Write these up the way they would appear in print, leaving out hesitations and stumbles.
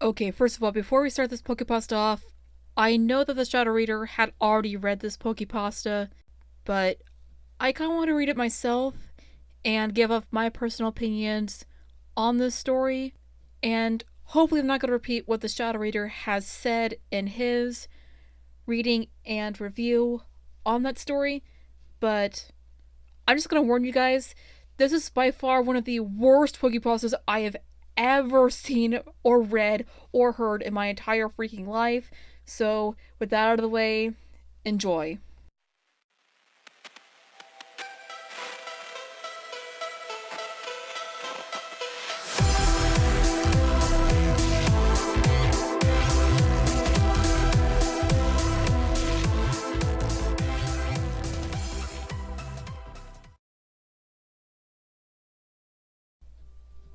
Okay, first of all, before we start this PokePasta off, I know that the shadow reader had already read this PokePasta, but I kind of want to read it myself and give up my personal opinions on this story. And hopefully, I'm not going to repeat what the shadow reader has said in his reading and review on that story, but I'm just going to warn you guys, this is by far one of the worst PokePastas I have ever seen or read or heard in my entire freaking life. So, with that out of the way, enjoy.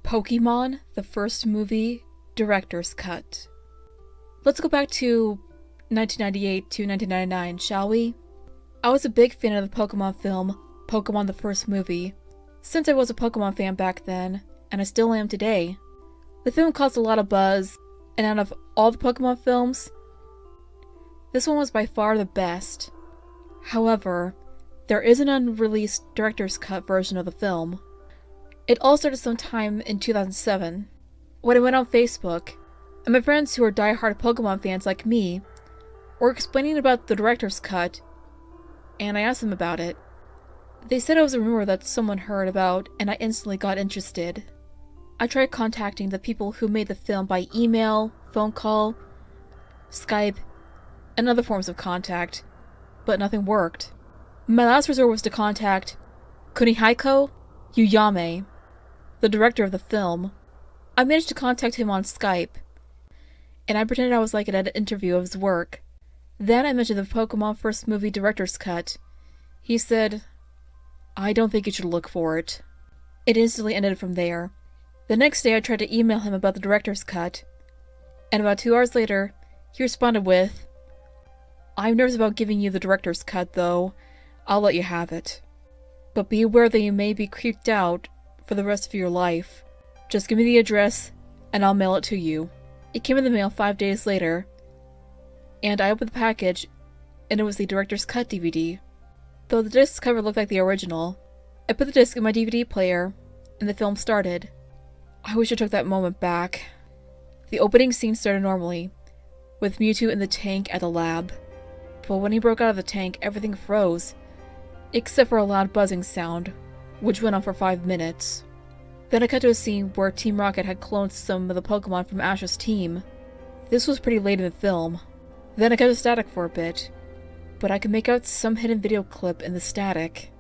Pokemon, the first movie, director's cut. Let's go back to 1998 to 1999, shall we? I was a big fan of the Pokemon film, Pokemon the first movie, since I was a Pokemon fan back then, and I still am today. The film caused a lot of buzz, and out of all the Pokemon films, this one was by far the best. However, there is an unreleased director's cut version of the film. It all started sometime in 2007, when I went on Facebook, and my friends who are die-hard Pokemon fans like me were explaining about the director's cut, and I asked them about it. They said it was a rumor that someone heard about, and I instantly got interested. I tried contacting the people who made the film by email, phone call, Skype, and other forms of contact, but nothing worked. My last resort was to contact Kunihiko Yuyame, the director of the film. I managed to contact him on Skype, and I pretended I was like an interview of his work. Then I mentioned the Pokemon first movie director's cut. He said, "I don't think you should look for it." It instantly ended from there. The next day I tried to email him about the director's cut, and about 2 hours later, he responded with, "I'm nervous about giving you the director's cut, though. I'll let you have it. But be aware that you may be creeped out for the rest of your life. Just give me the address, and I'll mail it to you." It came in the mail 5 days later, and I opened the package, and it was the director's cut DVD. Though the disc cover looked like the original, I put the disc in my DVD player, and the film started. I wish I took that moment back. The opening scene started normally, with Mewtwo in the tank at the lab. But when he broke out of the tank, everything froze, except for a loud buzzing sound, which went on for 5 minutes. Then I cut to a scene where Team Rocket had cloned some of the Pokemon from Ash's team. This was pretty late in the film. Then I cut to static for a bit, but I could make out some hidden video clip in the static.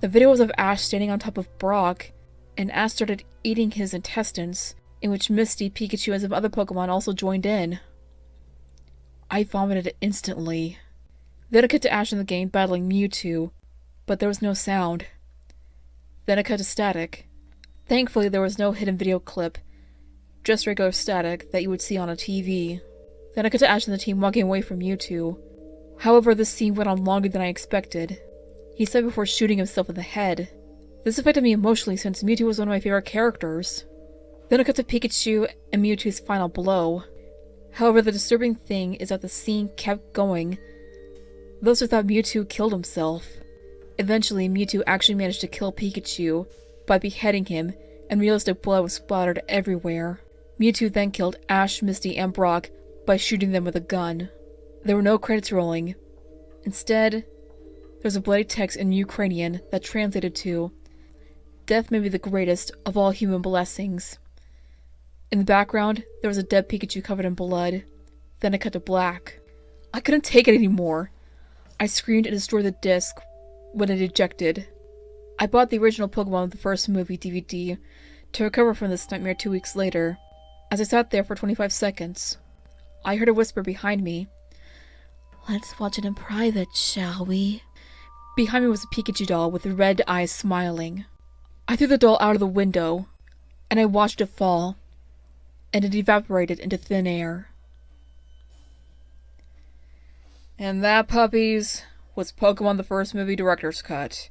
The video was of Ash standing on top of Brock, and Ash started eating his intestines, in which Misty, Pikachu, and some other Pokemon also joined in. I vomited instantly. Then I cut to Ash in the game battling Mewtwo, but there was no sound. Then I cut to static. Thankfully, there was no hidden video clip, just regular static that you would see on a TV. Then I cut to Ash and the team walking away from Mewtwo. However, this scene went on longer than I expected. He said before shooting himself in the head. This affected me emotionally since Mewtwo was one of my favorite characters. Then I cut to Pikachu and Mewtwo's final blow. However, the disturbing thing is that the scene kept going. Those who thought Mewtwo killed himself. Eventually, Mewtwo actually managed to kill Pikachu by beheading him, and realistic blood was splattered everywhere. Mewtwo then killed Ash, Misty, and Brock by shooting them with a gun. There were no credits rolling. Instead, there was a bloody text in Ukrainian that translated to, "Death may be the greatest of all human blessings." In the background, there was a dead Pikachu covered in blood. Then it cut to black. I couldn't take it anymore. I screamed and destroyed the disc when it ejected. I bought the original Pokemon the first movie DVD to recover from this nightmare 2 weeks later. As I sat there for 25 seconds, I heard a whisper behind me. "Let's watch it in private, shall we?" Behind me was a Pikachu doll with red eyes smiling. I threw the doll out of the window, and I watched it fall, and it evaporated into thin air. And that, puppies, was Pokemon the first movie director's cut.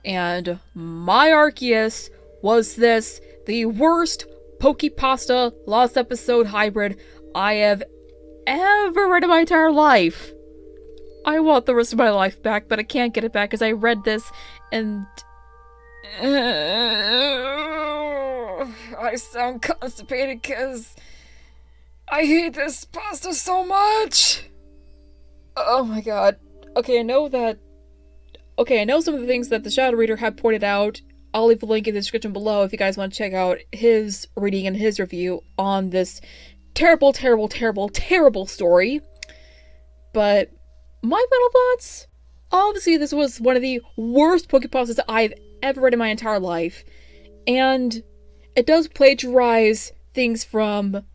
And my Arceus was this the worst PokePasta Lost Episode Hybrid I have ever read in my entire life. I want the rest of my life back, but I can't get it back because I read this and... I sound constipated because I hate this pasta so much. Oh my god. Okay, I know some of the things that the Shadow Reader had pointed out. I'll leave a link in the description below if you guys want to check out his reading and his review on this terrible, terrible, terrible, terrible story. But my final thoughts? Obviously, this was one of the worst PokePastas I've ever read in my entire life. And it does plagiarize things from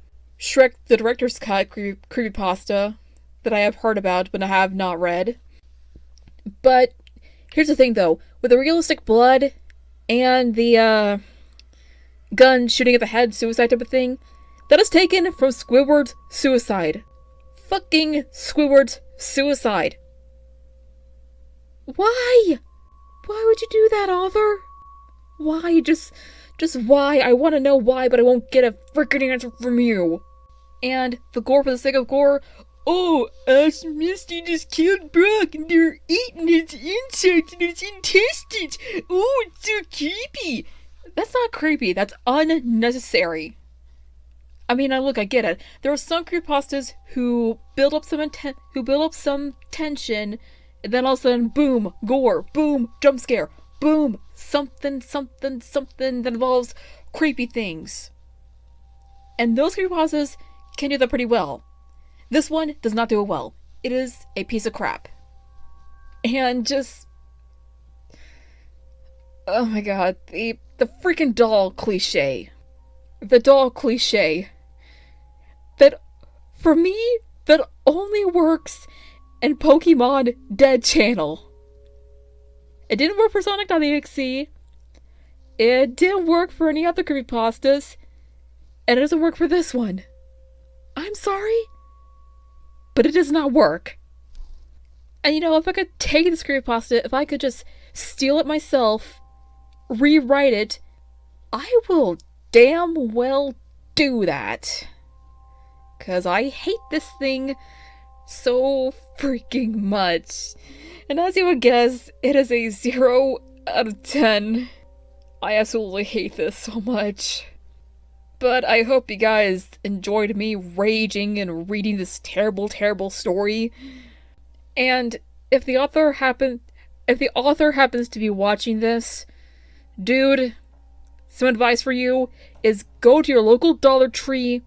Shrek the Director's Cut creepypasta that I have heard about but I have not read. But here's the thing though, with the realistic blood and the gun shooting at the head suicide type of thing, that is taken from Squidward's suicide. Fucking Squidward's suicide. Why? Why would you do that, author? Why? Just why? I want to know why, but I won't get a freaking answer from you. And the gore for the sake of gore. Oh, Ash and Misty just killed Brock and they're eating his insides and his intestines. Oh, it's so creepy. That's not creepy. That's unnecessary. I mean, look, I get it. There are some creepypastas who build up some tension, and then all of a sudden, boom, gore, boom, jump scare, boom, something that involves creepy things. And those creepypastas can do that pretty well. This one does not do it well. It is a piece of crap. And just... oh my god, the freaking doll cliche. The doll cliche. That, for me, that only works in Pokemon Dead Channel. It didn't work for Sonic.exe. It didn't work for any other creepypastas. And it doesn't work for this one. I'm sorry, but it does not work. And you know, if I could take this creepypasta, if I could just steal it myself, rewrite it, I will damn well do that. 'Cause I hate this thing so freaking much. And as you would guess, it is a 0 out of 10. I absolutely hate this so much. But I hope you guys enjoyed me raging and reading this terrible, terrible story. And if the author happens to be watching this, dude, some advice for you is go to your local Dollar Tree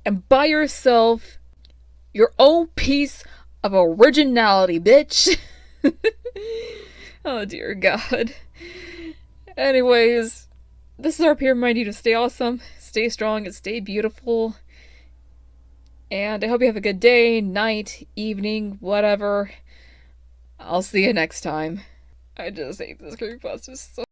and buy yourself your own piece of originality, bitch. Oh dear god. Anyways, this is RP reminding you to stay awesome, stay strong, and stay beautiful. And I hope you have a good day, night, evening, whatever. I'll see you next time. I just hate this creepypasta so